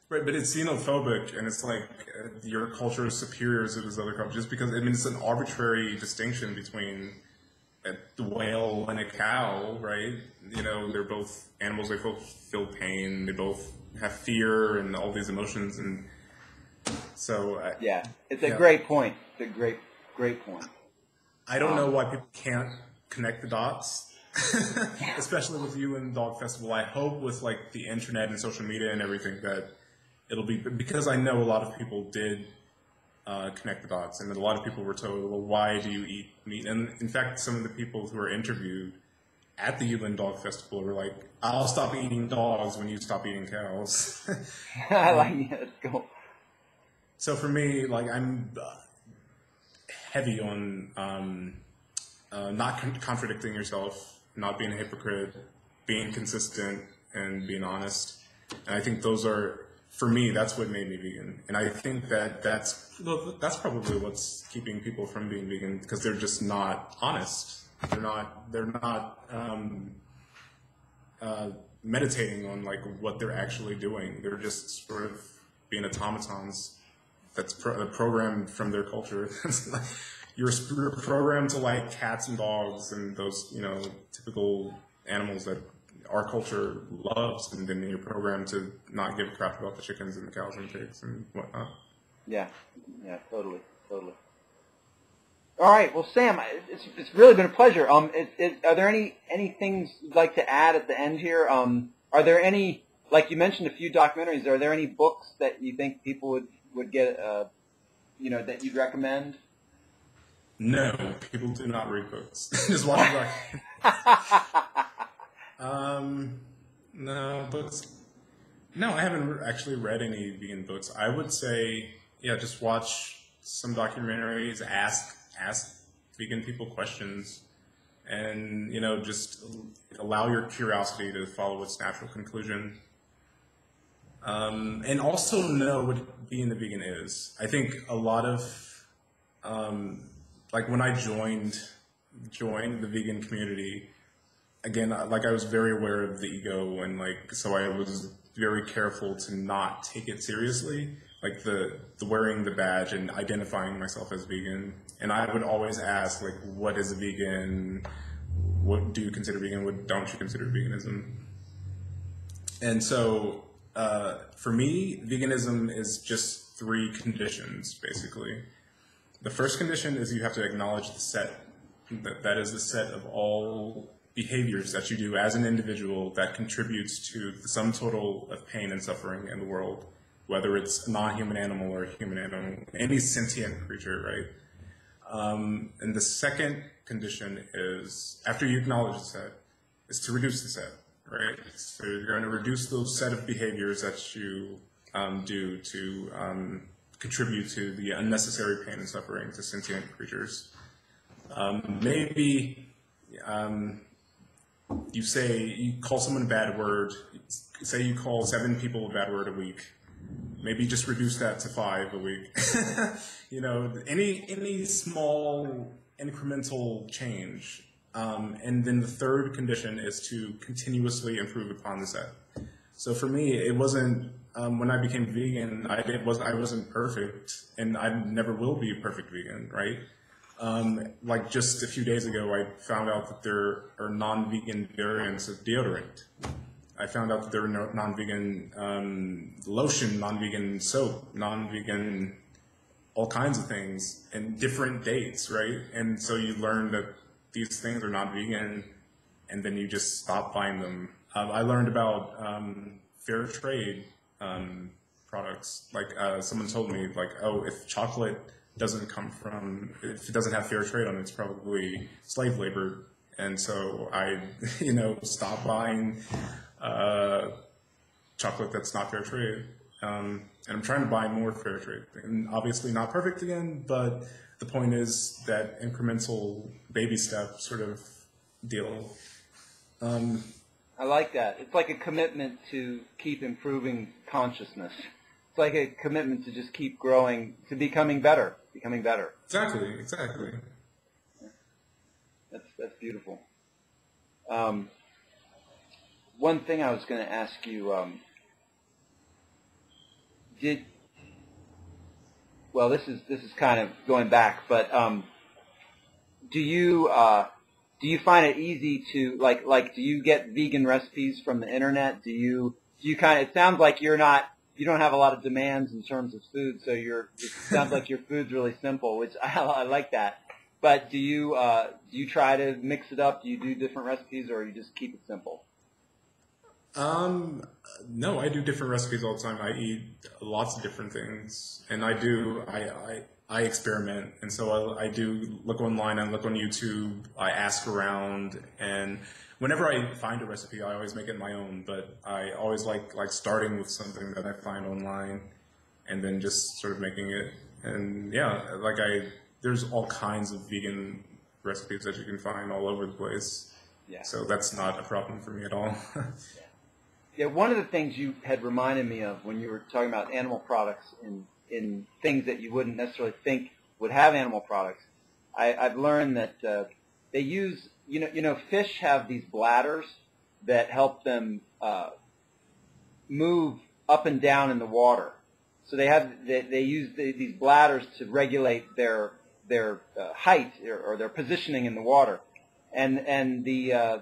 Right, but it's xenophobic, and it's like your culture is superior to this other culture, just because, I mean, it's an arbitrary distinction between a whale and a cow, right? You know, they're both animals, they both feel pain, they both have fear and all these emotions, and so... yeah, it's a great point. It's a great point. I don't know why people can't connect the dots, especially with you and Dog Festival. I hope with, like, the internet and social media and everything that it'll be... Because I know a lot of people did connect the dots, and a lot of people were told, well, why do you eat meat? And in fact, some of the people who were interviewed at the Uland Dog Festival were like, I'll stop eating dogs when you stop eating cows. I like it. That's cool. So for me, like, I'm heavy on not contradicting yourself, not being a hypocrite, being consistent, and being honest. And I think those are, for me, that's what made me vegan. And I think that's probably what's keeping people from being vegan, because they're just not honest. They're not meditating on, like, what they're actually doing. They're just sort of being automatons that's programmed from their culture. You're programmed to like cats and dogs and those, you know, typical animals that our culture loves, and then you're programmed to not give a crap about the chickens and the cows and pigs and whatnot. Yeah, totally. All right, well, Sam, it's really been a pleasure. Are there any things you'd like to add at the end here? Are there any, like you mentioned a few documentaries, are there any books that you think people would get, that you'd recommend? No, people do not read books. Just watch no books. No, I haven't actually read any vegan books. I would say, just watch some documentaries, ask vegan people questions, and, just allow your curiosity to follow its natural conclusion. And also know what being a vegan is. I think a lot of, like when I joined the vegan community, again, like I was very aware of the ego, and so I was very careful to not take it seriously, like the wearing the badge and identifying myself as vegan. And I would always ask, like, what is a vegan? What do you consider vegan? What don't you consider veganism? And so, for me, veganism is just 3 conditions, basically. The first condition is you have to acknowledge the set. That is the set of all behaviors that you do as an individual that contributes to the sum total of pain and suffering in the world, whether it's a non-human animal or a human animal, any sentient creature, right? And the second condition is, after you acknowledge the set, is to reduce the set, right? So you're going to reduce those set of behaviors that you do to contribute to the unnecessary pain and suffering to sentient creatures. Maybe you call someone a bad word. Say you call 7 people a bad word a week. Maybe just reduce that to 5 a week. Any small incremental change And then the third condition is to continuously improve upon this end. So for me, it wasn't when I became vegan. I wasn't perfect, and I never will be a perfect vegan, right? Like just a few days ago, I found out that there are non-vegan variants of deodorant. I found out that there were non-vegan lotion, non-vegan soap, non-vegan all kinds of things, and different dates, right? And so you learn that these things are not vegan, and then you just stop buying them. I learned about fair trade products. Like someone told me, like, oh, if chocolate doesn't come from, if it doesn't have fair trade on it, it's probably slave labor. And so I, stopped buying chocolate that's not fair trade. And I'm trying to buy more fair trade. And obviously not perfect again, but the point is that incremental baby step sort of deal. I like that. It's like a commitment to keep improving consciousness. It's like a commitment to just keep growing, to becoming better. Exactly. That's beautiful. One thing I was going to ask you, this is kind of going back, but do you find it easy to like do you get vegan recipes from the internet? Do you it sounds like you don't have a lot of demands in terms of food, so it sounds like your food's really simple, which I like that. But do you try to mix it up? Do you do different recipes, or you just keep it simple? No, I do different recipes all the time. I eat lots of different things, and I experiment, and so I do look online and look on YouTube. I ask around, and whenever I find a recipe, I always make it my own. But I always like starting with something that I find online, and then just sort of making it. And yeah, there's all kinds of vegan recipes that you can find all over the place. Yeah. So that's not a problem for me at all. Yeah, one of the things you had reminded me of when you were talking about animal products in things that you wouldn't necessarily think would have animal products, I've learned that they use, fish have these bladders that help them move up and down in the water. So they use these bladders to regulate their height or their positioning in the water, and the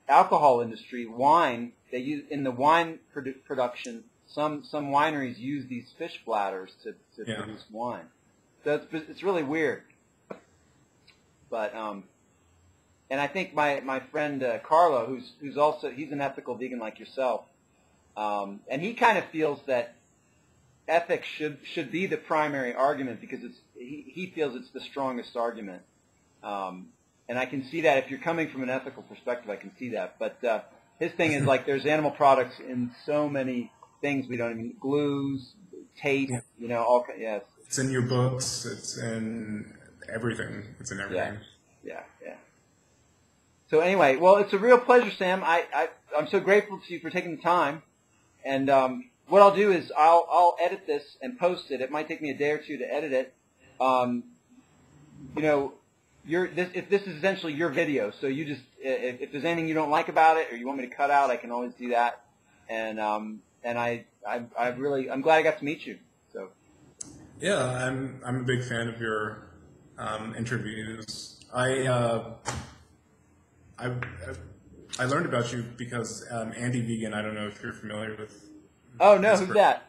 alcohol industry, wine. They use in the wine production. Some wineries use these fish bladders to produce wine. So it's really weird. But and I think my friend Carlo, who's also he's an ethical vegan like yourself, and he kind of feels that ethics should be the primary argument because he feels it's the strongest argument. And I can see that if you're coming from an ethical perspective, I can see that. But his thing is like there's animal products in so many things we don't even glues, tape, all yes. It's in your books. It's in everything. It's in everything. Yeah. So anyway, well, it's a real pleasure, Sam. I'm so grateful to you for taking the time. And what I'll do is I'll edit this and post it. It might take me a day or two to edit it. This is essentially your video, so you just if there's anything you don't like about it or you want me to cut out, I can always do that. And I'm glad I got to meet you. So yeah, I'm a big fan of your interviews. I learned about you because Andy Vegan. I don't know if you're familiar with. Oh no, who's that?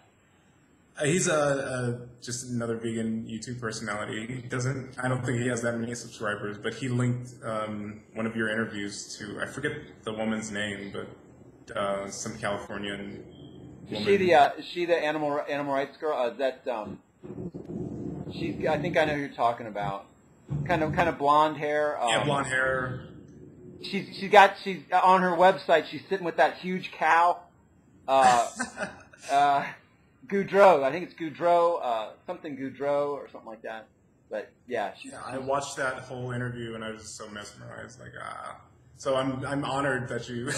He's just another vegan YouTube personality. I don't think he has that many subscribers, but he linked one of your interviews to, I forget the woman's name, but some Californian woman. Is she the animal rights girl? I think I know who you're talking about. Kind of blonde hair. Yeah, blonde hair. She's on her website. She's sitting with that huge cow. Goudreau, I think it's Goudreau, something Goudreau or something like that. But yeah, I watched that whole interview and I was so mesmerized. So I'm honored that you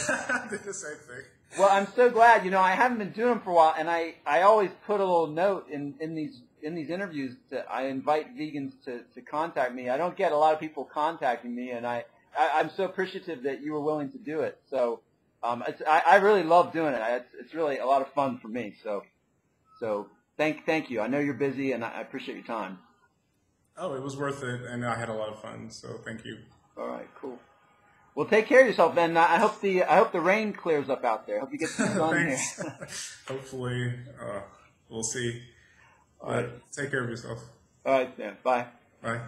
did the same thing. Well, I'm so glad. I haven't been doing them for a while, and I always put a little note in these interviews that I invite vegans to contact me. I don't get a lot of people contacting me, and I I'm so appreciative that you were willing to do it. So I really love doing it. It's really a lot of fun for me. So thank you. I know you're busy, and I appreciate your time. Oh, it was worth it, and I had a lot of fun. So thank you. All right, cool. Well, take care of yourself, Ben. I hope the rain clears up out there. I hope you get some sun here. Hopefully, we'll see. All right. Take care of yourself. All right, Dan. Bye. Bye.